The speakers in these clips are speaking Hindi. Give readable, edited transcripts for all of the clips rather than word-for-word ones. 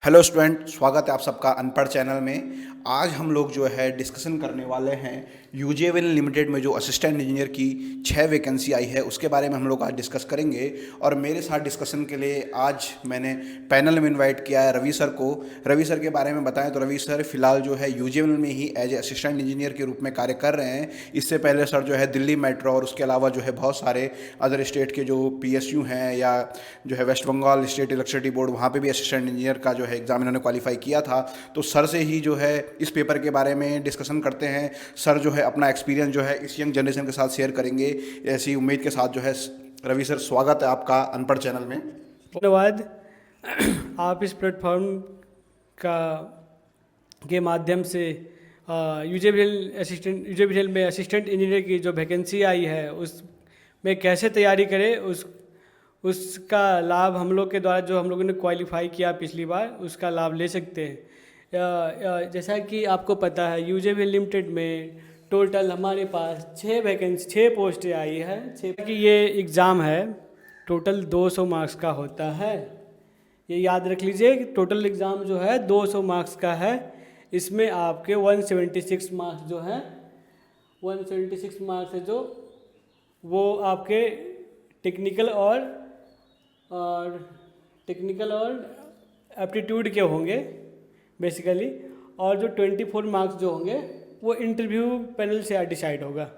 हेलो स्टूडेंट, स्वागत है आप सबका अनपढ़ चैनल में। आज हम लोग जो है डिस्कशन करने वाले हैं यूजेवेल लिमिटेड में जो असिस्टेंट इंजीनियर की 6 वैकेंसी आई है उसके बारे में हम लोग आज डिस्कस करेंगे। और मेरे साथ डिस्कशन के लिए आज मैंने पैनल में इनवाइट किया है रवि सर को। रवि सर के बारे में बताएं तो रवि सर फिलहाल जो है यूजेवेल में ही एज ए असिस्टेंट इंजीनियर के रूप में कार्य कर रहे हैं। इससे पहले सर जो है दिल्ली मेट्रो और उसके अलावा जो है बहुत सारे अदर स्टेट के जो PSU हैं या जो है West Bengal state electricity board, वहाँ पे भी असिस्टेंट इंजीनियर का जो है एग्ज़ाम इन्होंने क्वालिफाई किया था। तो सर से ही जो है इस पेपर के बारे में डिस्कशन करते हैं। सर जो है अपना एक्सपीरियंस जो है इस यंग जनरेशन के साथ शेयर करेंगे, ऐसी उम्मीद के साथ जो है। रवि सर, स्वागत है आपका अनपढ़ चैनल में। धन्यवाद। आप इस प्लेटफॉर्म का के माध्यम से यूजेबीएल में असिस्टेंट इंजीनियर की जो वैकेंसी आई है उसमें कैसे तैयारी करें उसका लाभ हम लोग के द्वारा जो हम लोगों ने क्वालिफाई किया पिछली बार उसका लाभ ले सकते हैं। जैसा कि आपको पता है यूजेबीएल लिमिटेड में टोटल हमारे पास 6 पोस्टें आई है। 6 की ये एग्ज़ाम है, टोटल 200 मार्क्स का होता है। ये याद रख लीजिए कि टोटल एग्ज़ाम जो है 200 मार्क्स का है। इसमें आपके 176 मार्क्स जो है 176 मार्क्स है जो वो आपके टेक्निकल और एप्टीट्यूड के होंगे बेसिकली, और जो 24 मार्क्स जो होंगे वो इंटरव्यू पैनल से डिसाइड होगा।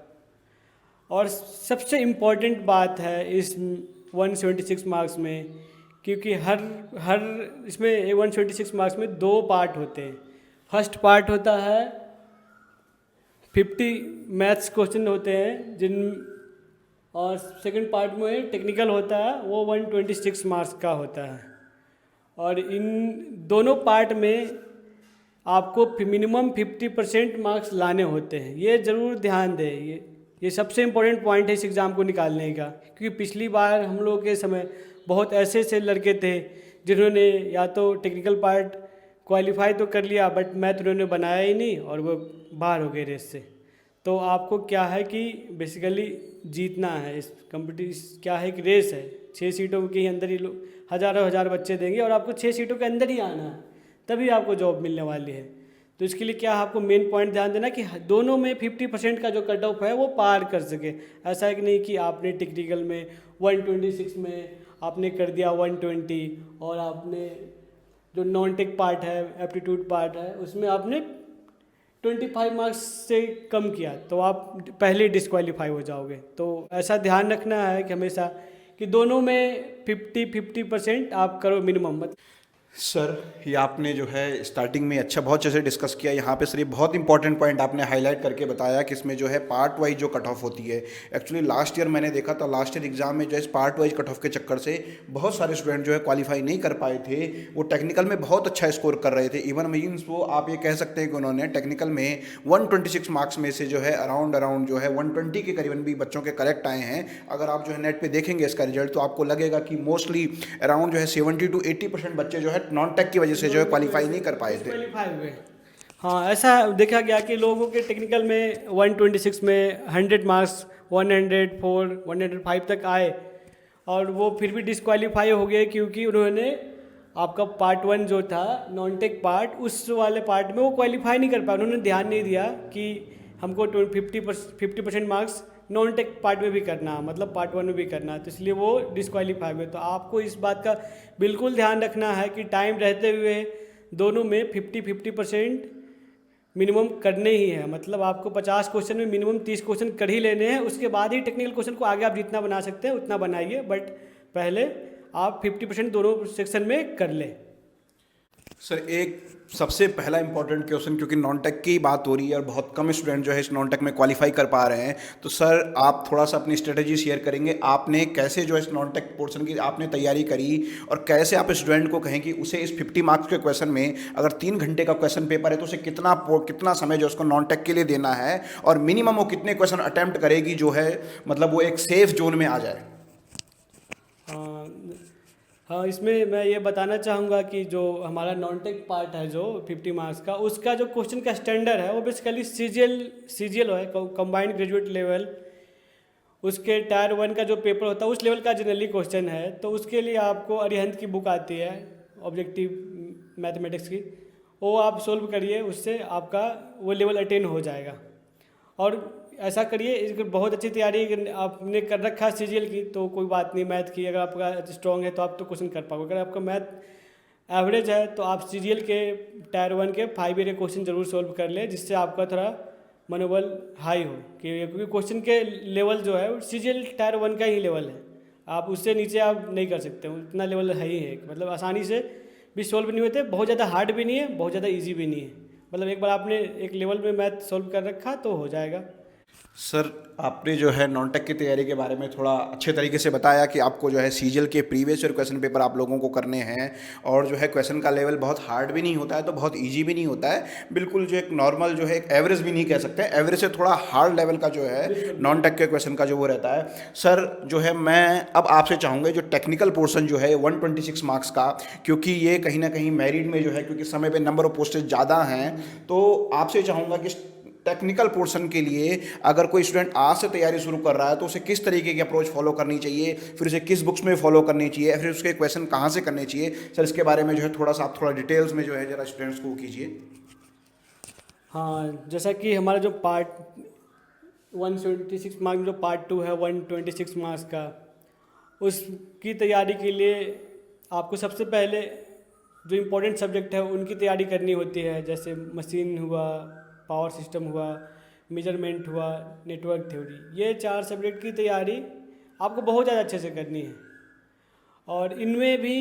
और सबसे इम्पॉर्टेंट बात है इस 176 मार्क्स में, क्योंकि हर इसमें 176 मार्क्स में 2 पार्ट होते हैं। फर्स्ट पार्ट होता है 50 मैथ्स क्वेश्चन होते हैं और सेकंड पार्ट में टेक्निकल होता है, वो 126 मार्क्स का होता है। और इन दोनों पार्ट में आपको मिनिमम 50% मार्क्स लाने होते हैं। ये ज़रूर ध्यान दें, ये सबसे इम्पोर्टेंट पॉइंट है इस एग्ज़ाम को निकालने का। क्योंकि पिछली बार हम लोग के समय बहुत ऐसे लड़के थे जिन्होंने या तो टेक्निकल पार्ट क्वालिफाई तो कर लिया बट मैथ उन्होंने बनाया ही नहीं और वो बाहर हो गए रेस से। तो आपको क्या है कि बेसिकली जीतना है। इस कंपटीशन क्या है कि रेस है, 6 सीटों के ही अंदर ही लोग हज़ार बच्चे देंगे और आपको 6 सीटों के अंदर ही आना है, तभी आपको जॉब मिलने वाली है। तो इसके लिए क्या आपको मेन पॉइंट ध्यान देना कि दोनों में 50% का जो कट ऑफ है वो पार कर सके। ऐसा है कि नहीं कि आपने टेक्निकल में 126 में आपने कर दिया 120 और आपने जो नॉन टेक पार्ट है, एप्टीट्यूड पार्ट है, उसमें आपने 25 मार्क्स से कम किया तो आप पहले डिस्क्वालीफाई हो जाओगे। तो ऐसा ध्यान रखना है कि हमेशा कि दोनों में 50% आप करो मिनिमम। सर, ये आपने जो है स्टार्टिंग में बहुत अच्छे से डिस्कस किया। यहाँ पे सर ये बहुत इंपॉर्टेंट पॉइंट आपने हाईलाइट करके बताया कि इसमें जो है पार्ट वाइज जो कट ऑफ होती है। एक्चुअली लास्ट ईयर मैंने देखा था, लास्ट ईयर एग्जाम में जो है पार्ट वाइज कट ऑफ के चक्कर से बहुत सारे स्टूडेंट जो है क्वालिफाई नहीं कर पाए थे। वो टेक्निकल में बहुत अच्छा स्कोर कर रहे थे। इवन मीन्स वो आप ये कह सकते हैं कि उन्होंने टेक्निकल में 126 मार्क्स में से जो है अराउंड जो है 120 के करीबन भी बच्चों के करेक्ट आए हैं। अगर आप जो है नेट पे देखेंगे इसका रिजल्ट तो आपको लगेगा कि मोस्टली अराउंड जो है 70 to 80% बच्चे जो है नॉन टेक की वजह से जो है क्वालिफाई नहीं कर पाए थे। डिस्क्वालीफाई हुए। हाँ, ऐसा देखा गया कि लोगों के टेक्निकल में 126 में 100 मार्क्स 104 105 तक आए और वो फिर भी डिस्क्वालीफाई हो गए क्योंकि उन्होंने आपका पार्ट 1 जो था नॉन टेक पार्ट, उस वाले पार्ट में वो क्वालिफाई नहीं कर पाए। उन्होंने ध्यान नहीं दिया कि हमको 50% मार्क्स नॉन टेक पार्ट में भी करना, मतलब पार्ट 1 में भी करना, तो इसलिए वो डिस्क्वालीफाई हुए। तो आपको इस बात का बिल्कुल ध्यान रखना है कि टाइम रहते हुए दोनों में 50% मिनिमम करने ही है। मतलब आपको 50 क्वेश्चन में मिनिमम 30 क्वेश्चन कर ही लेने हैं। उसके बाद ही टेक्निकल क्वेश्चन को आगे आप जितना बना सकते हैं उतना बनाइए, बट पहले आप 50% दोनों सेक्शन में कर लें। सर, एक सबसे पहला इंपॉर्टेंट क्वेश्चन, क्योंकि नॉन टेक की बात हो रही है और बहुत कम स्टूडेंट जो है इस नॉन टेक में क्वालिफाई कर पा रहे हैं, तो सर आप थोड़ा सा अपनी स्ट्रेटजी शेयर करेंगे। आपने कैसे जो है इस नॉन टेक पोर्शन की आपने तैयारी करी और कैसे आप स्टूडेंट को कहें कि उसे इस 50 मार्क्स के क्वेश्चन में अगर 3 घंटे का क्वेश्चन पेपर है तो उसे कितना समय जो उसको नॉन टेक के लिए देना है और मिनिमम वो कितने क्वेश्चन अटैम्प्ट करेगी जो है मतलब वो एक सेफ जोन में आ जाए। हाँ, इसमें मैं ये बताना चाहूँगा कि जो हमारा नॉन टेक पार्ट है जो 50 मार्क्स का, उसका जो क्वेश्चन का स्टैंडर्ड है वो बेसिकली सीजीएल है, कंबाइंड ग्रेजुएट लेवल। उसके टायर 1 का जो पेपर होता है उस लेवल का जनरली क्वेश्चन है। तो उसके लिए आपको अरिहंत की बुक आती है, ऑब्जेक्टिव मैथमेटिक्स की, वो आप सोल्व करिए, उससे आपका वो लेवल अटेन हो जाएगा। और ऐसा करिए, इसकी बहुत अच्छी तैयारी अगर आपने कर रखा है सीजीएल की तो कोई बात नहीं, मैथ की अगर आपका स्ट्रॉन्ग है तो आप तो क्वेश्चन कर पाओगे। अगर आपका मैथ एवरेज है तो आप सीजीएल के टायर 1 के 5 ईयर के क्वेश्चन जरूर सोल्व कर ले, जिससे आपका थोड़ा मनोबल हाई हो, क्योंकि क्वेश्चन के लेवल जो है वो सीजीएल टायर 1 का ही लेवल है, आप उससे नीचे आप नहीं कर सकते, उतना लेवल है ही है, मतलब आसानी से भी सोल्व नहीं होते, बहुत ज़्यादा हार्ड भी नहीं है, बहुत ज़्यादा इजी भी नहीं है, मतलब एक बार आपने एक लेवल में मैथ सोल्व कर रखा तो हो जाएगा। सर आपने जो है नॉन टेक की तैयारी के बारे में थोड़ा अच्छे तरीके से बताया कि आपको जो है सीजीएल के प्रीवियस ईयर क्वेश्चन पेपर आप लोगों को करने हैं, और जो है क्वेश्चन का लेवल बहुत हार्ड भी नहीं होता है तो बहुत इजी भी नहीं होता है, बिल्कुल जो एक नॉर्मल जो है एक एवरेज भी नहीं कह सकते, एवरेज से थोड़ा हार्ड लेवल का जो है नॉन टेक के क्वेश्चन का जो वो रहता है। सर जो है मैं अब आपसे चाहूँगा जो टेक्निकल पोर्शन जो है 126 मार्क्स का, क्योंकि ये कहीं ना कहीं मेरिट में जो है क्योंकि समय पे नंबर ऑफ पोस्टेज ज़्यादा हैं, तो आपसे चाहूँगा कि टेक्निकल पोर्शन के लिए अगर कोई स्टूडेंट आज से तैयारी शुरू कर रहा है तो उसे किस तरीके की अप्रोच फॉलो करनी चाहिए, फिर उसे किस बुक्स में फॉलो करनी चाहिए, फिर उसके क्वेश्चन कहाँ से करने चाहिए, सर इसके बारे में जो है थोड़ा सा आप थोड़ा डिटेल्स में जो है जरा स्टूडेंट्स को कीजिए। हाँ, जैसा कि हमारा जो पार्ट 176 मार्क्स जो पार्ट 2 है 126 मार्क्स का, उसकी तैयारी के लिए आपको सबसे पहले जो इम्पोर्टेंट सब्जेक्ट है उनकी तैयारी करनी होती है, जैसे मशीन हुआ, पावर सिस्टम हुआ, मेजरमेंट हुआ, नेटवर्क थ्योरी, ये 4 सब्जेक्ट की तैयारी आपको बहुत ज़्यादा अच्छे से करनी है। और इनमें भी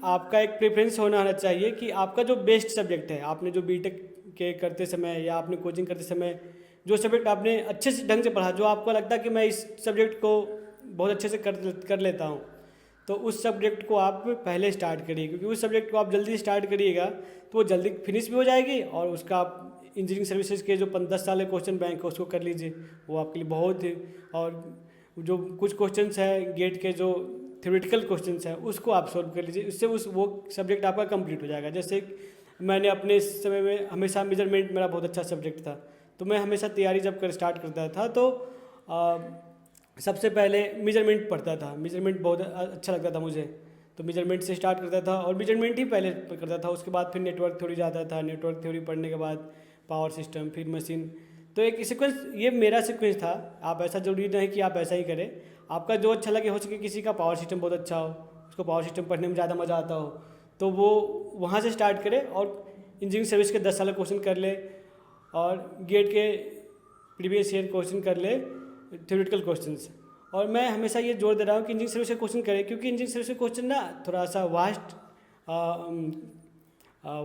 आपका एक प्रेफरेंस होना चाहिए कि आपका जो बेस्ट सब्जेक्ट है, आपने जो बीटेक के करते समय या आपने कोचिंग करते समय जो सब्जेक्ट आपने अच्छे से ढंग से पढ़ा, जो आपको लगता है कि मैं इस सब्जेक्ट को बहुत अच्छे से कर लेता हूँ, तो उस सब्जेक्ट को आप पहले स्टार्ट करिए, क्योंकि उस सब्जेक्ट को आप जल्दी स्टार्ट करिएगा तो वो जल्दी फिनिश भी हो जाएगी, और उसका आप इंजीनियरिंग सर्विसेज के जो 10 साल के क्वेश्चन बैंक है उसको कर लीजिए, वो आपके लिए बहुत ही, और जो कुछ क्वेश्चंस हैं गेट के जो थ्योरेटिकल क्वेश्चंस हैं उसको आप सॉल्व कर लीजिए, इससे वो सब्जेक्ट आपका कंप्लीट हो जाएगा। जैसे मैंने अपने समय में हमेशा मेजरमेंट मेरा बहुत अच्छा सब्जेक्ट था, तो मैं हमेशा तैयारी जब कर स्टार्ट करता था तो सबसे पहले मेजरमेंट पढ़ता था, मेजरमेंट बहुत अच्छा लगता था मुझे, तो मेजरमेंट से स्टार्ट करता था और मेजरमेंट ही पहले करता था, उसके बाद फिर नेटवर्क थ्योरी जाता था, नेटवर्क थ्योरी पढ़ने के बाद पावर सिस्टम, फिर मशीन, तो एक सीक्वेंस, ये मेरा सीक्वेंस था। आप ऐसा जरूरी नहीं कि आप ऐसा ही करें, आपका जो अच्छा लगे, हो सके किसी का पावर सिस्टम बहुत अच्छा हो, उसको पावर सिस्टम पढ़ने में ज़्यादा मज़ा आता हो, तो वो वहाँ से स्टार्ट करे और इंजीनियरिंग सर्विस के 10 साल क्वेश्चन कर ले, और गेट के प्रीवियस ईयर क्वेश्चन कर ले, थ्योरेटिकल क्वेश्चंस। और मैं हमेशा ये जोर दे रहा हूँ कि इंजीनियरिंग सर्विस के क्वेश्चन करें, क्योंकि इंजीनियरिंग सर्विस के क्वेश्चन ना थोड़ा सा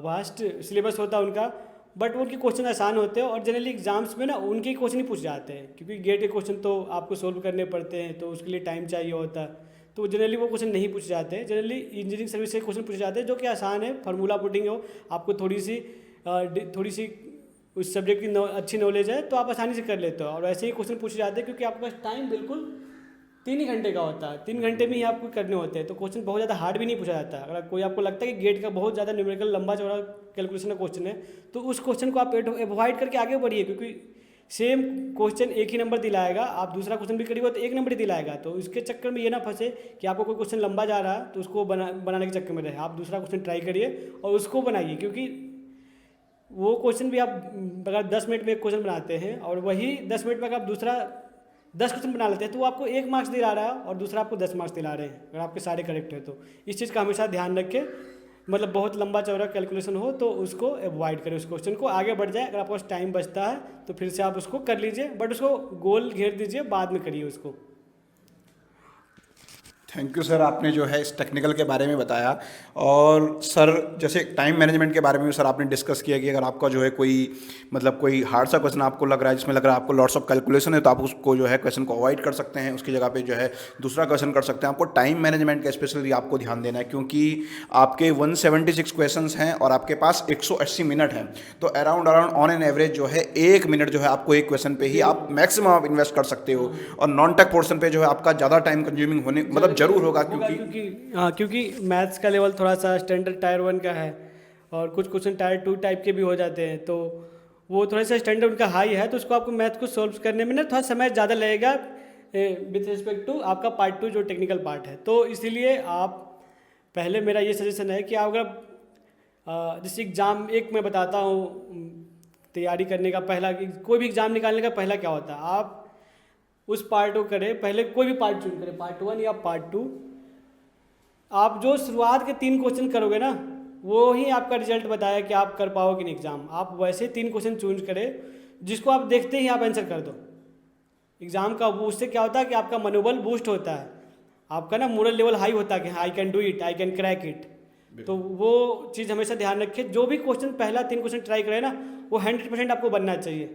वास्ट सिलेबस होता है उनका, बट उनके क्वेश्चन आसान होते हैं, और जनरली एग्जाम्स में ना उनके क्वेश्चन ही पूछ जाते हैं, क्योंकि गेट के क्वेश्चन तो आपको सोल्व करने पड़ते हैं, तो उसके लिए टाइम चाहिए होता है, तो जनरली वो क्वेश्चन नहीं पूछे जाते हैं। जनरली इंजीनियरिंग सर्विस से क्वेश्चन पूछे जाते हैं जो कि आसान है, फार्मूला पुटिंग हो, आपको थोड़ी सी उस सब्जेक्ट की अच्छी नॉलेज है तो आप आसानी से कर लेते हो, और ऐसे ही क्वेश्चन पूछे जाते हैं, क्योंकि आपके पास टाइम बिल्कुल 3 ही घंटे का होता है, 3 घंटे में ही आपको करने होते हैं, तो क्वेश्चन बहुत ज़्यादा हार्ड भी नहीं पूछा जाता है। अगर कोई आपको लगता है कि गेट का बहुत ज़्यादा न्यूमेरिकल लंबा चौड़ा कैलकुलेशन का क्वेश्चन है, तो उस क्वेश्चन को आप अवॉइड करके आगे बढ़िए, क्योंकि सेम क्वेश्चन एक ही नंबर दिलाएगा, आप दूसरा क्वेश्चन भी करिएगा तो 1 नंबर ही दिलाएगा, तो इसके चक्कर में ये ना फंसे कि आपको कोई क्वेश्चन लंबा जा रहा है तो उसको बनाने के चक्कर में रहे, आप दूसरा क्वेश्चन ट्राई करिए और उसको बनाइए, क्योंकि वो क्वेश्चन भी आप अगर 10 मिनट में एक क्वेश्चन बनाते हैं और वही 10 मिनट में अगर आप दूसरा 10 क्वेश्चन बना लेते हैं तो वो आपको 1 मार्क्स दिला रहा है और दूसरा आपको 10 मार्क्स दिला रहे हैं, अगर आपके सारे करेक्ट है तो इस चीज़ का हमेशा ध्यान रखें। मतलब बहुत लंबा चौड़ा कैलकुलेशन हो तो उसको अवॉइड करें, उस क्वेश्चन को आगे बढ़ जाए, अगर आपके पास टाइम बचता है तो फिर से आप उसको कर लीजिए, बट उसको गोल घेर दीजिए, बाद में करिए उसको। थैंक यू सर, आपने जो है इस टेक्निकल के बारे में बताया, और सर जैसे टाइम मैनेजमेंट के बारे में भी सर आपने डिस्कस किया कि अगर आपका जो है कोई मतलब कोई हार्ड सा क्वेश्चन आपको लग रहा है जिसमें लग रहा है आपको लॉट्स ऑफ कैलकुलेशन है, तो आप उसको जो है क्वेश्चन को अवॉइड कर सकते हैं, उसकी जगह पे जो है दूसरा क्वेश्चन कर सकते हैं। आपको टाइम मैनेजमेंट का स्पेशली आपको ध्यान देना है, क्योंकि आपके 176 क्वेश्चन हैं और आपके पास 180 मिनट हैं, तो अराउंड ऑन एन एवरेज जो है 1 मिनट जो है आपको एक क्वेश्चन पे ही आप मैक्सिमम आप इन्वेस्ट कर सकते हो, और नॉन टेक पोर्शन पे जो है आपका ज़्यादा टाइम कंज्यूमिंग होने मतलब जरूर होगा, क्योंकि मैथ्स का लेवल थोड़ा सा स्टैंडर्ड टायर 1 का है, और कुछ क्वेश्चन टायर 2 टाइप के भी हो जाते हैं, तो वो थोड़ा सा स्टैंडर्ड उनका हाई है, तो उसको आपको मैथ को सॉल्व करने में ना थोड़ा समय ज़्यादा लगेगा विथ रिस्पेक्ट टू आपका पार्ट 2 जो टेक्निकल पार्ट है। तो इसीलिए आप पहले, मेरा ये सजेशन है कि आप अगर जैसे एग्ज़ाम एक मैं बताता हूँ, तैयारी करने का पहला, कोई भी एग्ज़ाम निकालने का पहला क्या होता है, आप उस पार्ट को करें, पहले कोई भी पार्ट चुन करें, पार्ट 1 या पार्ट 2। आप जो शुरुआत के 3 क्वेश्चन करोगे ना, वो ही आपका रिजल्ट बताया कि आप कर पाओगे नहीं एग्ज़ाम। आप वैसे 3 क्वेश्चन चूज करें जिसको आप देखते ही आप आंसर कर दो एग्ज़ाम का। वो उससे क्या होता है कि आपका मनोबल बूस्ट होता है, आपका ना मोरल लेवल हाई होता है कि I can do it, I can crack it. तो वो चीज़ हमेशा ध्यान रखें, जो भी क्वेश्चन पहला 3 क्वेश्चन ट्राई करें ना, वो 100% आपको बनना चाहिए।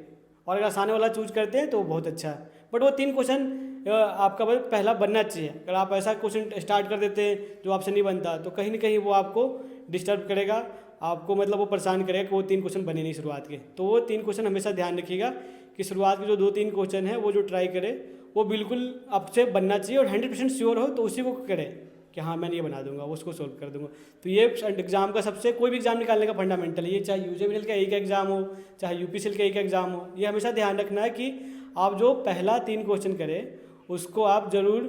और अगर आसान वाला चूज करते हैं तो बहुत अच्छा है, बट वो 3 क्वेश्चन आपका पहला बनना चाहिए। अगर आप ऐसा क्वेश्चन स्टार्ट कर देते हैं जो आपसे नहीं बनता, तो कहीं ना कहीं वो आपको डिस्टर्ब करेगा, आपको मतलब वो परेशान करेगा कि वो 3 क्वेश्चन बने नहीं शुरुआत के। तो वो 3 क्वेश्चन हमेशा ध्यान रखिएगा कि शुरुआत के जो 2-3 क्वेश्चन है वो जो ट्राई करे वो बिल्कुल आपसे बनना चाहिए, और 100% श्योर हो तो उसी को करें कि हाँ मैं ये बना दूंगा, उसको सोल्व कर दूंगा। तो ये एग्ज़ाम का सबसे, कोई भी एग्ज़ाम निकालने का फंडामेंटल है, ये चाहे यूजेबीएल का एक एग्ज़ाम हो, चाहे यूपीसीएल का एक एग्ज़ाम हो, ये हमेशा ध्यान रखना है कि आप जो पहला 3 क्वेश्चन करें उसको आप ज़रूर,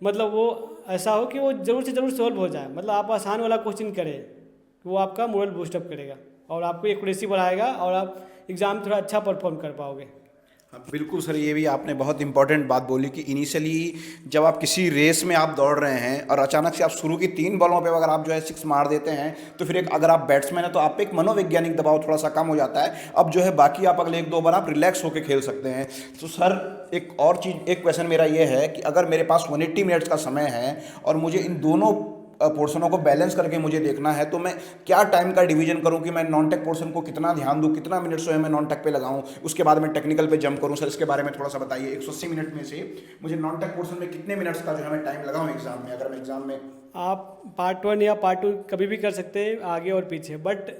मतलब वो ऐसा हो कि वो ज़रूर से ज़रूर सॉल्व हो जाए। मतलब आप आसान वाला क्वेश्चन करें, वो आपका मोरल बूस्टअप करेगा और आपको एक्यूरेसी बढ़ाएगा और आप एग्ज़ाम थोड़ा अच्छा परफॉर्म कर पाओगे। हाँ बिल्कुल सर, ये भी आपने बहुत इंपॉर्टेंट बात बोली कि इनिशियली जब आप किसी रेस में आप दौड़ रहे हैं और अचानक से आप शुरू की 3 बॉलों पे अगर आप जो है 6 मार देते हैं, तो फिर एक, अगर आप बैट्समैन हैं तो आप पे एक मनोवैज्ञानिक दबाव थोड़ा सा कम हो जाता है। अब जो है बाकी आप अगले 1-2 बार आप रिलैक्स होकर खेल सकते हैं। तो सर एक और चीज़, एक क्वेश्चन मेरा ये है कि अगर मेरे पास 180 मिनट्स का समय है और मुझे इन दोनों पोर्शनों को बैलेंस करके मुझे देखना है, तो मैं क्या टाइम का डिवीजन करूं कि मैं नॉन टेक पोर्शन को कितना ध्यान दूं, कितना मिनट जो है मैं नॉन टेक पे लगाऊं, उसके बाद मैं टेक्निकल पे जंप करूं। सर इसके बारे में थोड़ा सा बताइए, 180 मिनट में से मुझे नॉन टेक पोर्शन में कितने मिनट्स का जो है मैं टाइम लगाऊं एग्जाम में, अगर मैं एग्जाम में। आप पार्ट 1 या पार्ट 2 कभी भी कर सकते हैं, आगे और पीछे। बट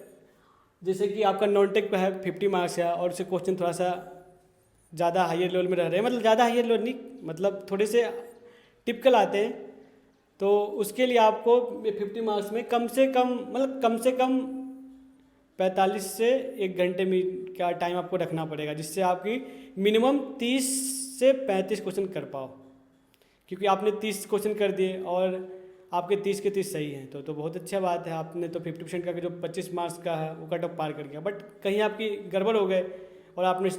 जैसे कि आपका नॉन टेक पे है 50 मार्क्स है और उससे क्वेश्चन थोड़ा सा ज़्यादा हायर लेवल में रह रहे हैं, मतलब ज़्यादा हायर लेवल नहीं, मतलब थोड़े से टिपिकल आते हैं, तो उसके लिए आपको 50 मार्क्स में कम से कम, मतलब कम से कम 45 से 1 घंटे में का टाइम आपको रखना पड़ेगा, जिससे आपकी मिनिमम 30 से 35 क्वेश्चन कर पाओ। क्योंकि आपने 30 क्वेश्चन कर दिए और आपके 30 के 30 सही हैं, तो बहुत अच्छा बात है। आपने तो 50% का जो 25 मार्क्स का है वो कट ऑफ पार कर गया। बट कहीं आपकी गड़बड़ हो गए और आपने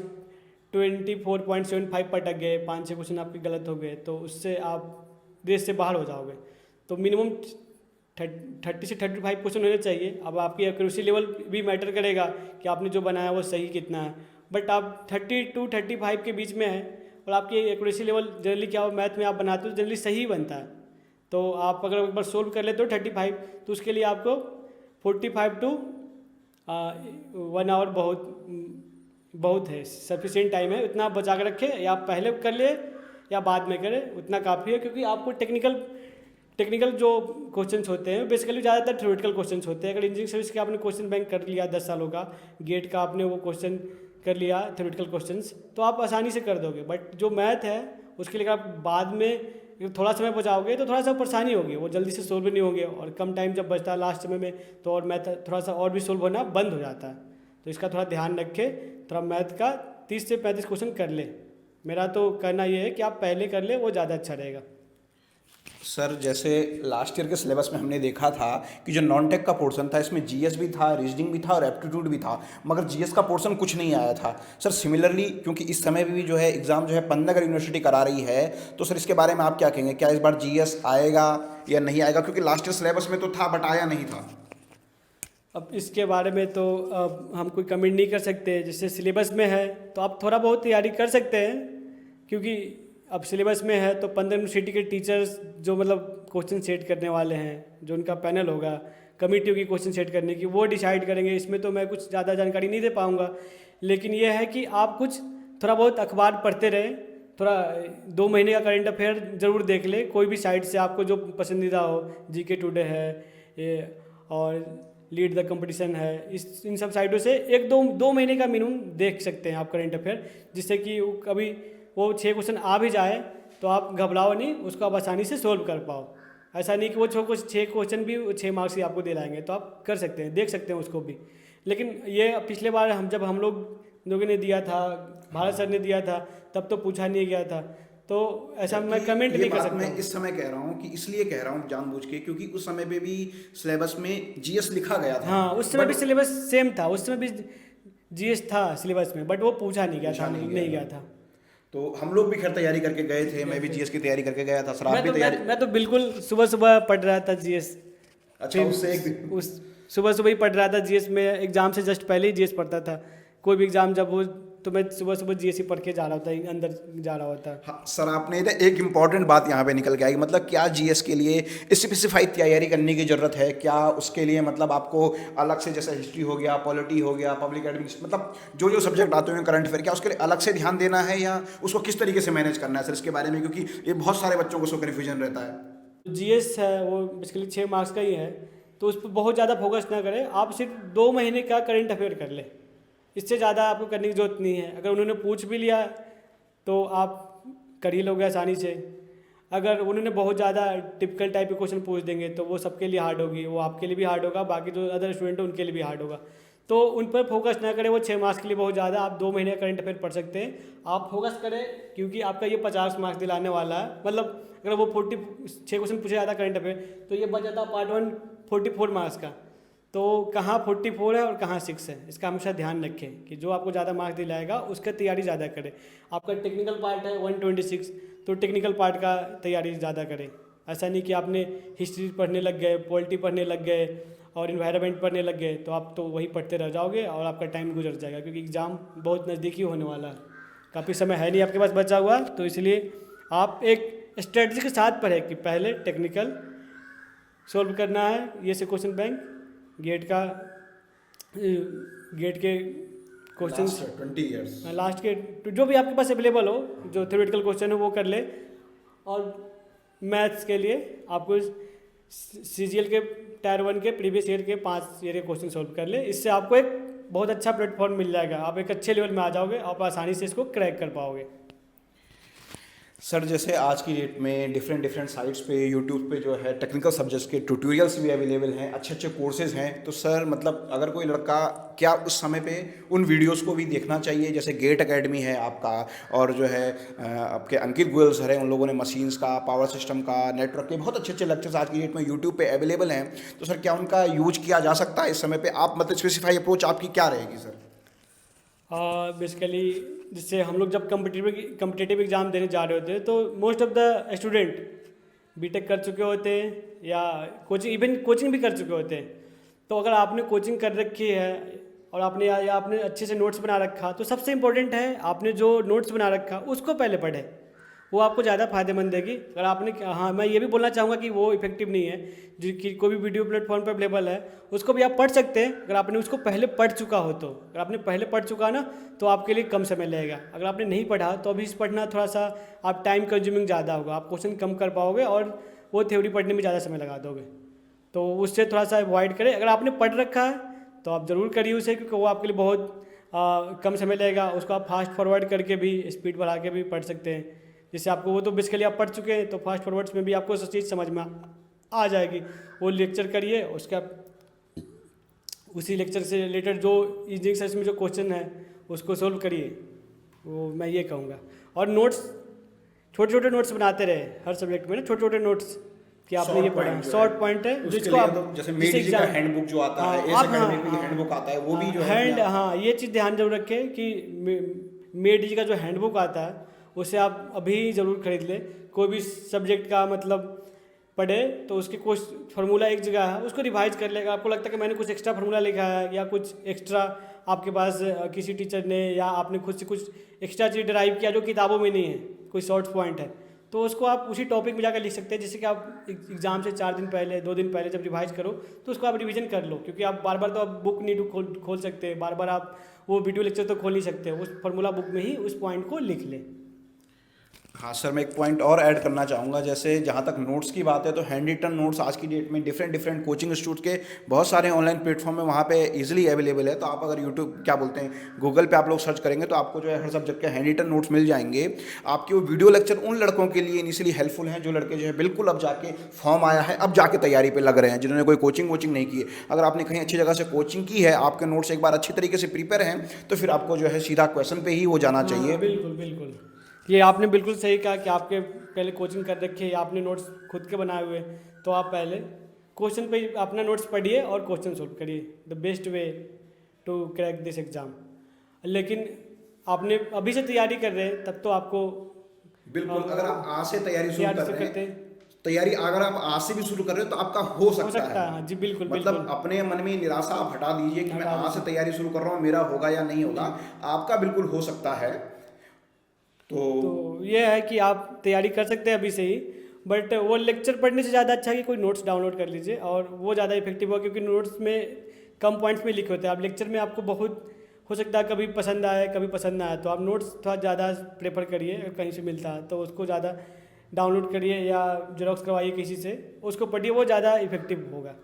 24.75 पर अटक गए, 5-6 क्वेश्चन आपके गलत हो गए, तो उससे आप रेस से बाहर हो जाओगे। तो मिनिमम 30 से 35 क्वेश्चन होने चाहिए। अब आपकी एक्यूरेसी लेवल भी मैटर करेगा कि आपने जो बनाया वो सही कितना है। बट आप 30 to 35 के बीच में है और आपकी एक्यूरेसी लेवल जनरली क्या हो, मैथ में आप बनाते हो जनरली सही बनता है। तो आप अगर एक बार सोल्व कर लेते हो 35, तो उसके लिए आपको 45 to 1 आवर बहुत है, सफिशिएंट टाइम है। उतना आप बचा कर रखें, या आप पहले कर ले या बाद में करें, उतना काफ़ी है। क्योंकि आपको टेक्निकल जो क्वेश्चंस होते हैं बेसिकली ज़्यादातर थ्योरेटिकल क्वेश्चंस होते हैं। अगर इंजीनियरिंग सर्विस के आपने क्वेश्चन बैंक कर लिया 10 सालों का, गेट का आपने वो क्वेश्चन कर लिया थ्योरेटिकल क्वेश्चंस, तो आप आसानी से कर दोगे। बट जो मैथ है उसके लिए आप बाद में थोड़ा समय बचाओगे तो थोड़ा सा परेशानी होगी, वो जल्दी से सोल्व नहीं होंगे। और कम टाइम जब बचता है लास्ट समय में, तो और मैथ थोड़ा सा और भी सोल्व होना बंद हो जाता है। तो इसका थोड़ा ध्यान रखें, थोड़ा मैथ का 30 से 35 क्वेश्चन कर ले। मेरा तो कहना ये है कि आप पहले कर ले, वो ज़्यादा अच्छा रहेगा। सर जैसे लास्ट ईयर के सिलेबस में हमने देखा था कि जो नॉन टेक का पोर्शन था इसमें जीएस भी था, रीजनिंग भी था और एप्टीट्यूड भी था, मगर जीएस का पोर्शन कुछ नहीं आया था। सर सिमिलरली क्योंकि इस समय भी जो है एग्ज़ाम जो है पन्नागर यूनिवर्सिटी करा रही है, तो सर इसके बारे में आप क्या कहेंगे, क्या इस बार जीएस आएगा या नहीं आएगा? क्योंकि लास्ट ईयर सिलेबस में तो था बट आया नहीं था। अब इसके बारे में तो अब हम कोई कमेंट नहीं कर सकते। जैसे सिलेबस में है तो आप थोड़ा बहुत तैयारी कर सकते हैं, क्योंकि अब सिलेबस में है तो 15 यूनिवर्सिटी के टीचर्स जो मतलब क्वेश्चन सेट करने वाले हैं, जो उनका पैनल होगा, कमेटी होगी क्वेश्चन सेट करने की, वो डिसाइड करेंगे। इसमें तो मैं कुछ ज़्यादा जानकारी नहीं दे पाऊँगा, लेकिन ये है कि आप कुछ थोड़ा बहुत अखबार पढ़ते रहें, थोड़ा 2 महीने का करंट अफेयर ज़रूर देख ले, कोई भी साइट से आपको जो पसंदीदा हो, जीके टुडे है ये और लीड द कंपटीशन है, इन सब साइटों से 1-2 महीने का मिनिमम देख सकते हैं आप करंट अफेयर, जिससे कि कभी वो 6 क्वेश्चन आ भी जाए तो आप घबराओ नहीं, उसको आप आसानी से सोल्व कर पाओ। ऐसा नहीं कि वो 6 क्वेश्चन भी 6 मार्क्स ही आपको दे लाएंगे, तो आप कर सकते हैं, देख सकते हैं उसको भी। लेकिन ये पिछले बार जब हम लोगों ने दिया था, भारत सर ने दिया था, तब तो पूछा नहीं गया था। तो ऐसा मैं कमेंट ये नहीं कर बात सकता मैं हूँ। इस समय कह रहा हूँ कि इसलिए कह रहा हूँ जानबूझ के, क्योंकि उस समय पे भी सिलेबस में जीएस लिखा गया था, हाँ, उस समय भी बट सिलेबस सेम था, उस समय भी जीएस था सिलेबस में, बट वो पूछा नहीं गया था, पूछा नहीं नहीं गया। गया था। तो हम लोग भी खैर तैयारी करके गए थे, मैं भी गए थे। जीएस की तैयारी करके गया था, सर आप मैं भी तो तैयारी। मैं तो बिल्कुल सुबह सुबह पढ़ रहा था जीएस। अच्छा, फिर उससे एक दिन उस सुबह सुबह ही पढ़ रहा था जीएस में, एग्जाम से जस्ट पहले ही जीएस पढ़ता था। कोई भी एग्जाम जब हो तो मैं सुबह सुबह जीएस ही पढ़ के जा रहा होता, अंदर जा रहा होता। हाँ सर, आपने इधर एक इम्पॉर्टेंट बात यहाँ पे निकल के आई, मतलब क्या जीएस के लिए स्पेसिफाइड तैयारी करने की जरूरत है क्या? उसके लिए मतलब आपको अलग से, जैसे हिस्ट्री हो गया, पॉलिटी हो गया, पब्लिक एडमिनिस्ट्रेशन, मतलब जो जो सब्जेक्ट आते हैं करंट अफेयर, क्या उसके लिए अलग से ध्यान देना है या उसको किस तरीके से मैनेज करना है सर, इसके बारे में, क्योंकि ये बहुत सारे बच्चों को उसको कन्फ्यूजन रहता है। जीएस है वो बेसिकली 6 मार्क्स का ही है, तो उस पर बहुत ज़्यादा फोकस ना करें आप, सिर्फ 2 महीने का करंट अफेयर कर ले, इससे ज़्यादा आपको करने की जरूरत नहीं है। अगर उन्होंने पूछ भी लिया तो आप कर ही लोगे आसानी से। अगर उन्होंने बहुत ज़्यादा टिपिकल टाइप के क्वेश्चन पूछ देंगे तो वो सबके लिए हार्ड होगी, वो आपके लिए भी हार्ड होगा, बाकी जो अदर स्टूडेंट हैं उनके लिए भी हार्ड होगा। तो उन पर फोकस ना करें, वो 6 मार्क्स के लिए बहुत ज़्यादा, आप 2 महीने का करंट अफेयर पढ़ सकते हैं। आप फोकस करें क्योंकि आपका ये 50 मार्क्स दिलाने वाला है, मतलब अगर वो 46 क्वेश्चन पूछे जाता करंट अफेयर तो ये बच जाता पार्ट 1 44 मार्क्स का। तो कहाँ 44 है और कहाँ 6 है, इसका हमेशा ध्यान रखें कि जो आपको ज़्यादा मार्क्स दिलाएगा उसका तैयारी ज़्यादा करें। आपका टेक्निकल पार्ट है 126, तो टेक्निकल पार्ट का तैयारी ज़्यादा करें। ऐसा नहीं कि आपने हिस्ट्री पढ़ने लग गए, पॉलिटी पढ़ने लग गए और इन्वायरमेंट पढ़ने लग गए तो आप तो वही पढ़ते रह जाओगे और आपका टाइम गुजर जाएगा, क्योंकि एग्ज़ाम बहुत नज़दीकी होने वाला है, काफ़ी समय है नहीं आपके पास बचा हुआ। तो इसलिए आप एक स्ट्रेटजी के साथ पढ़ें कि पहले टेक्निकल सॉल्व करना है, ये से क्वेश्चन बैंक गेट के क्वेश्चन 20 ईयर्स लास्ट के जो भी आपके पास अवेलेबल हो, जो थ्योरेटिकल क्वेश्चन है वो कर ले। और मैथ्स के लिए आपको सीजीएल के टायर 1 के प्रीवियस ईयर के 5 ईयर के क्वेश्चन सॉल्व कर ले, इससे आपको एक बहुत अच्छा प्लेटफॉर्म मिल जाएगा, आप एक अच्छे लेवल में आ जाओगे, आप आसानी से इसको क्रैक कर पाओगे। सर जैसे आज की डेट में डिफरेंट डिफरेंट साइट्स पे, यूट्यूब पे जो है टेक्निकल सब्जेक्ट्स के ट्यूटोरियल्स भी अवेलेबल हैं, अच्छे अच्छे कोर्सेज हैं। तो सर मतलब अगर कोई लड़का, क्या उस समय पे उन वीडियोस को भी देखना चाहिए? जैसे गेट एकेडमी है आपका, और जो है आपके अंकित गोयल सर हैं, उन लोगों ने मशीन्स का, पावर सिस्टम का, नेटवर्क के बहुत अच्छे अच्छे लेक्चर्स आज की डेट में यूट्यूब पे अवेलेबल हैं। तो सर क्या उनका यूज किया जा सकता है इस समय पे? आप मतलब स्पेसिफाई अप्रोच आपकी क्या रहेगी सर? बेसिकली जिससे हम लोग जब कम्पिटिटिव एग्ज़ाम देने जा रहे होते हैं तो most of the student BTech कर चुके होते हैं या कोचिंग भी कर चुके होते हैं। तो अगर आपने कोचिंग कर रखी है और आपने अच्छे से नोट्स बना रखा, तो सबसे इम्पोर्टेंट है आपने जो नोट्स बना रखा उसको पहले पढ़ें, वो आपको ज़्यादा फायदेमंद देगी। अगर आपने, हाँ मैं ये भी बोलना चाहूँगा कि वो इफेक्टिव नहीं है, जो कि कोई भी वीडियो प्लेटफॉर्म पर अवेलेबल है उसको भी आप पढ़ सकते हैं अगर आपने उसको पहले पढ़ चुका हो। तो अगर आपने पहले पढ़ चुका ना तो आपके लिए कम समय लगेगा। अगर आपने नहीं पढ़ा तो अभी पढ़ना थोड़ा सा आप टाइम कंज्यूमिंग ज़्यादा होगा, आप क्वेश्चन कम कर पाओगे और वो थ्योरी पढ़ने में ज़्यादा समय लगा दोगे, तो उससे थोड़ा सा अवॉइड करें। अगर आपने पढ़ रखा है तो आप ज़रूर करिए उसे, क्योंकि वो आपके लिए बहुत कम समय लगेगा। उसको आप फास्ट फॉरवर्ड करके भी, स्पीड बढ़ा के भी पढ़ सकते हैं, जिससे आपको, वो तो बेसिकली आप पढ़ चुके हैं तो फास्ट फॉरवर्ड्स में भी आपको सब चीज़ समझ में आ जाएगी। वो लेक्चर करिए, उसका उसी लेक्चर से रिलेटेड जो इंजीनियरिंग साइंस में जो क्वेश्चन है उसको सोल्व करिए, वो मैं ये कहूँगा। और नोट्स, छोटे छोटे नोट्स बनाते रहे हर सब्जेक्ट में ना, छोटे छोटे नोट्स कि आपने ये पढ़ा, शॉर्ट पॉइंट है जिसको आप, जैसे मेड जी का हैंडबुक जो आता है, एस एकेडमी का हैंडबुक आता है, वो भी जो है हाँ ये चीज़ ध्यान जरूर रखें कि मेड जी का जो हैंडबुक आता है उसे आप अभी ज़रूर खरीद लें। कोई भी सब्जेक्ट का मतलब पढ़े तो उसके कुछ फार्मूला एक जगह है उसको रिवाइज कर लेगा। आपको लगता है कि मैंने कुछ एक्स्ट्रा फार्मूला लिखा है या कुछ एक्स्ट्रा आपके पास किसी टीचर ने या आपने खुद से कुछ एक्स्ट्रा चीज़ ड्राइव किया जो किताबों में नहीं है, कोई शॉर्ट पॉइंट है, तो उसको आप उसी टॉपिक में जाकर लिख सकते हैं। जैसे कि आप एग्जाम से 4 दिन पहले, 2 दिन पहले जब रिवाइज करो तो उसको आप रिवीजन कर लो, क्योंकि आप बार बार तो आप बुक नहीं खोल सकते, बार बार आप वो वीडियो लेक्चर तो खोल नहीं सकते, उस फार्मूला बुक में ही उस पॉइंट को लिख लें। हाँ सर, मैं एक पॉइंट और ऐड करना चाहूँगा। जैसे जहाँ तक नोट्स की बात है तो हैंड रिटन नोट्स आज की डेट में डिफरेंट कोचिंग इंस्टीट्यूट के बहुत सारे ऑनलाइन प्लेटफॉर्म में वहाँ पे इजीली अवेलेबल है। तो आप अगर यूट्यूब, क्या बोलते हैं, गूगल पे आप लोग सर्च करेंगे तो आपको जो है हर सब्जेक्ट के हैंड रिटन नोट्स मिल जाएंगे। आपके वो वीडियो लेक्चर उन लड़कों के लिए इनिशियली हेल्पफुल हैं जो लड़के जो है बिल्कुल अब जाके फॉर्म आया है, अब जाके तैयारी पर लग रहे हैं, जिन्होंने कोई कोचिंग नहीं की है। अगर आपने कहीं अच्छी जगह से कोचिंग की है, आपके नोट्स एक बार अच्छी तरीके से प्रिपेयर हैं, तो फिर आपको जो है सीधा क्वेश्चन पे ही वो जाना चाहिए। बिल्कुल बिल्कुल। ये आपने बिल्कुल सही कहा कि आपके पहले कोचिंग कर रखी है, आपने नोट्स खुद के बनाए हुए हैं, तो आप पहले क्वेश्चन पे अपना नोट्स पढ़िए और क्वेश्चन सॉल्व करिए, the best way to crack this exam. लेकिन आपने अभी से तैयारी कर रहे हैं तब तो आपको बिल्कुल, अगर आप आज से तैयारी शुरू कर रहे करते हैं, हैं तैयारी अगर आप आज से भी शुरू कर रहे हो तो आपका हो सकता है। हाँ जी, बिल्कुल मतलब बिल्कुल। अपने मन में निराशा आप हटा दीजिए कि मैं हटा आज से तैयारी शुरू कर रहा हूँ, मेरा होगा या नहीं होगा, आपका बिल्कुल हो सकता है। तो ये है कि आप तैयारी कर सकते हैं अभी से ही, बट वो लेक्चर पढ़ने से ज़्यादा अच्छा है कि कोई नोट्स डाउनलोड कर लीजिए और वो ज़्यादा इफेक्टिव होगा, क्योंकि नोट्स में कम पॉइंट्स में लिखे होते हैं। आप लेक्चर में आपको बहुत हो सकता है कभी पसंद आए कभी पसंद ना आए, तो आप नोट्स थोड़ा ज़्यादा प्रेफर करिए, अगर कहीं से मिलता है तो उसको ज़्यादा डाउनलोड करिए या जेरोक्स करवाइए किसी से, उसको पढ़िए, वो ज़्यादा इफेक्टिव होगा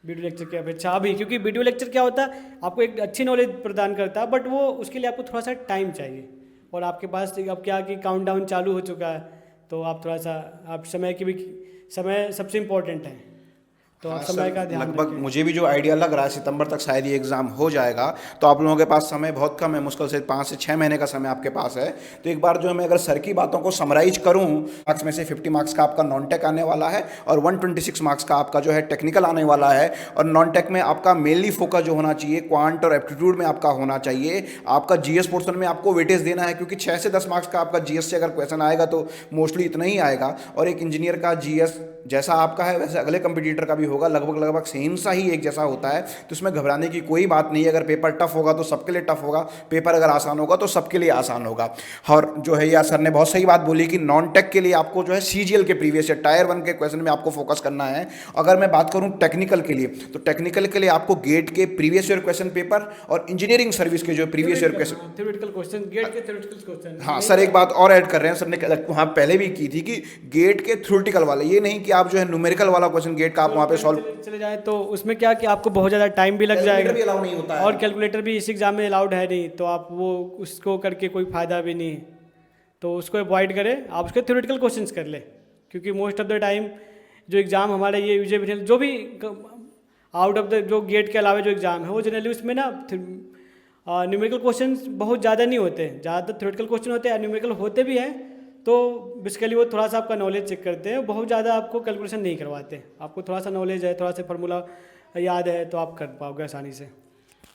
वीडियो लेक्चर की अपेक्षा अभी। क्योंकि वीडियो लेक्चर क्या होता है, आपको एक अच्छी नॉलेज प्रदान करता है, बट वो उसके लिए आपको थोड़ा सा टाइम चाहिए, और आपके पास अब क्या कि काउंटडाउन चालू हो चुका है, तो आप थोड़ा सा आप समय सबसे इम्पोर्टेंट है, तो आप समय का ध्यान लगभग रखें। मुझे भी जो आइडिया लग रहा है सितंबर तक शायद ये एग्ज़ाम हो जाएगा, तो आप लोगों के पास समय बहुत कम है, मुश्किल से 5 से 6 महीने का समय आपके पास है। तो एक बार जो है मैं अगर सर की बातों को समराइज करूं, मार्क्स में से 50 मार्क्स का आपका नॉन टेक आने वाला है और 126 मार्क्स का आपका जो है टेक्निकल आने वाला है। और नॉन टेक में आपका मेनली फोकस जो होना चाहिए क्वांट और एप्टीट्यूड में आपका होना चाहिए। आपका जीएस पोर्शन में आपको वेटेज देना है, क्योंकि 6 से 10 मार्क्स का आपका जीएस से अगर क्वेश्चन आएगा तो मोस्टली इतना ही आएगा, और एक इंजीनियर का जीएस जैसा आपका है वैसे अगले कंपटीटर का भी होगा, लगभग सेम सा ही एक जैसा होता है। तो इसमें घबराने की कोई बात नहीं है। अगर पेपर टफ होगा तो सबके लिए टफ होगा, पेपर अगर आसान होगा तो सबके लिए आसान होगा। और जो है यह सर ने बहुत सही बात बोली कि नॉन टेक के लिए आपको जो है सीजीएल के प्रीवियस ईयर टायर 1 के क्वेश्चन में आपको फोकस करना है। अगर मैं बात करूं टेक्निकल के लिए, तो टेक्निकल के लिए आपको गेट के प्रीवियस ईयर क्वेश्चन पेपर और इंजीनियरिंग सर्विस के जो previous year question, theoretical question, GATE के थ्योरेटिकल क्वेश्चन। हाँ सर एक बात और ऐड कर रहे हैं, सर ने वहाँ पहले भी की थी कि गेट के थ्योरेटिकल वाले, ये नहीं कि आप जो है न्यूमेरिकल वाला क्वेश्चन गेट का आप वहाँ पे सॉल्व चले जाए तो उसमें क्या कि आपको बहुत ज़्यादा टाइम भी लग जाएगा, भी अलाउ नहीं होता है और कैलकुलेटर भी इस एग्ज़ाम में अलाउड है नहीं, तो आप वो उसको करके कोई फ़ायदा भी नहीं, तो उसको अवॉइड करें, आप उसके थ्योरेटिकल क्वेश्चंस कर लें। क्योंकि मोस्ट ऑफ द टाइम जो एग्ज़ाम हमारे ये यूजे जो भी आउट ऑफ द जो गेट के अलावा जो एग्ज़ाम है वो जनरली उसमें ना न्यूमेरिकल क्वेश्चंस बहुत ज़्यादा नहीं होते हैं, ज़्यादातर थ्योरेटिकल क्वेश्चन होते हैं। न्यूमेरिकल होते भी हैं तो बेसिकली वो थोड़ा सा आपका नॉलेज चेक करते हैं, बहुत ज़्यादा आपको कैलकुलेशन नहीं करवाते। आपको थोड़ा सा नॉलेज है, थोड़ा सा फार्मूला याद है तो आप कर पाओगे आसानी से।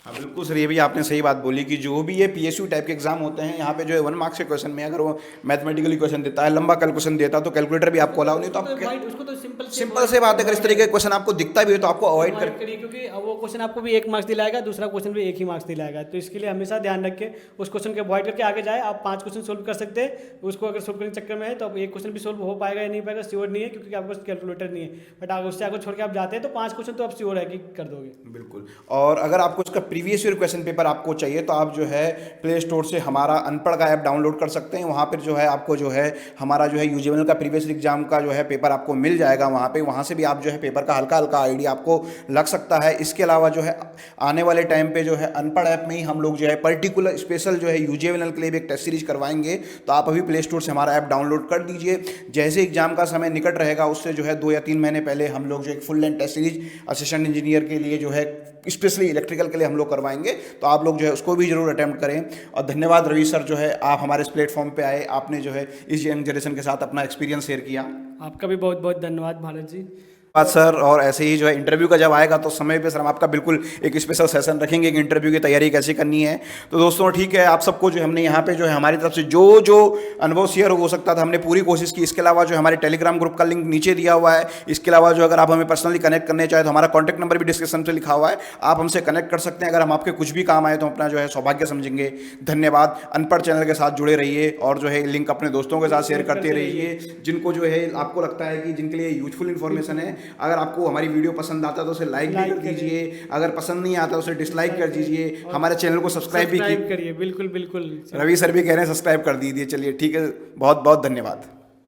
हाँ बिल्कुल सर, ये भी आपने सही बात बोली कि जो भी ये पीएसयू टाइप के एग्जाम होते हैं, यहाँ पे जो है 1 मार्क्स के क्वेश्चन में अगर वो मैथमेटिकली क्वेश्चन देता है, लंबा कैलकुलेशन देता है, तो कैलकुलेटर भी आपको अलाउ नहीं, तो आप उसको तो सिंपल से बात है, अगर इस तरीके का क्वेश्चन आपको दिखता भी है तो आपको अवॉइड करिए, क्योंकि वो क्वेश्चन आपको भी 1 मार्क्स दिलाएगा, दूसरा क्वेश्चन भी 1 ही मार्क्स दिलाएगा, तो इसके लिए हमेशा ध्यान रख के उस क्वेश्चन के अवॉइड करके आगे जाए। आप 5 क्वेश्चन सोल्व कर सकते हैं, उसको अगर सोल्व करने के चक्कर में है तो अब 1 क्वेश्चन भी सोल्व हो पाएगा या नहीं पाएगा श्योर नहीं है, क्योंकि आपके पास कैलकुलेटर नहीं है, बट अगर उससे आगे छोड़ के आप जाते हैं तो 5 क्वेश्चन तो आप श्योर है कि कर दोगे। बिल्कुल। और अगर आपको इसका प्रीवियस ईयर क्वेश्चन पेपर आपको चाहिए तो आप जो है प्ले स्टोर से हमारा अनपढ़ का ऐप डाउनलोड कर सकते हैं। वहाँ पर जो है आपको जो है हमारा जो है यूजेबल का प्रीवियस एग्जाम का जो है पेपर आपको मिल जाएगा वहाँ से भी आप जो है पेपर का हल्का आइडिया आपको लग सकता है। इसके अलावा जो है आने वाले टाइम पे जो है अनपढ़ ऐप में ही हम लोग जो है पर्टिकुलर स्पेशल जो है यूजेबल के लिए भी एक टेस्ट सीरीज करवाएंगे, तो आप अभी प्ले स्टोर से हमारा ऐप डाउनलोड कर दीजिए। जैसे एग्जाम का समय निकट रहेगा उससे जो है 2 या 3 महीने पहले हम लोग जो एक full length test series assistant engineer के लिए जो है स्पेशली इलेक्ट्रिकल के लिए हम लोग करवाएंगे, तो आप लोग जो है उसको भी जरूर अटेम्प्ट करें। और धन्यवाद रवि सर, जो है आप हमारे इस प्लेटफॉर्म पे आए, आपने जो है इस यंग जनरेशन के साथ अपना एक्सपीरियंस शेयर किया। आपका भी बहुत बहुत धन्यवाद भारत जी। बात सर, और ऐसे ही जो है इंटरव्यू का जब आएगा तो समय पे सर हम आपका बिल्कुल एक स्पेशल सेशन रखेंगे कि इंटरव्यू की तैयारी कैसे करनी है। तो दोस्तों ठीक है, आप सबको जो हमने यहाँ पे जो है हमारी तरफ से जो अनुभव शेयर हो सकता था हमने पूरी कोशिश की। इसके अलावा जो हमारे टेलीग्राम ग्रुप का लिंक नीचे दिया हुआ है। इसके अलावा जो अगर आप हमें पर्सनली कनेक्ट करने चाहे तो हमारा कॉन्टैक्ट नंबर भी डिस्क्रिप्शन से लिखा हुआ है, आप हमसे कनेक्ट कर सकते हैं। अगर हम आपके कुछ भी काम आए तो अपना जो है सौभाग्य समझेंगे। धन्यवाद। अनपढ़ चैनल के साथ जुड़े रहिए और जो है लिंक अपने दोस्तों के साथ शेयर करते रहिए, जिनको जो है आपको लगता है कि जिनके लिए यूजफुल इन्फॉर्मेशन है। अगर आपको हमारी वीडियो पसंद आता है तो उसे लाइक भी कर दीजिए, अगर पसंद नहीं आता तो उसे डिसलाइक कर दीजिए। हमारे चैनल को सब्सक्राइब भी करिए। बिल्कुल बिल्कुल, रवि सर भी कह रहे हैं सब्सक्राइब कर दीजिए। चलिए ठीक है, बहुत बहुत धन्यवाद।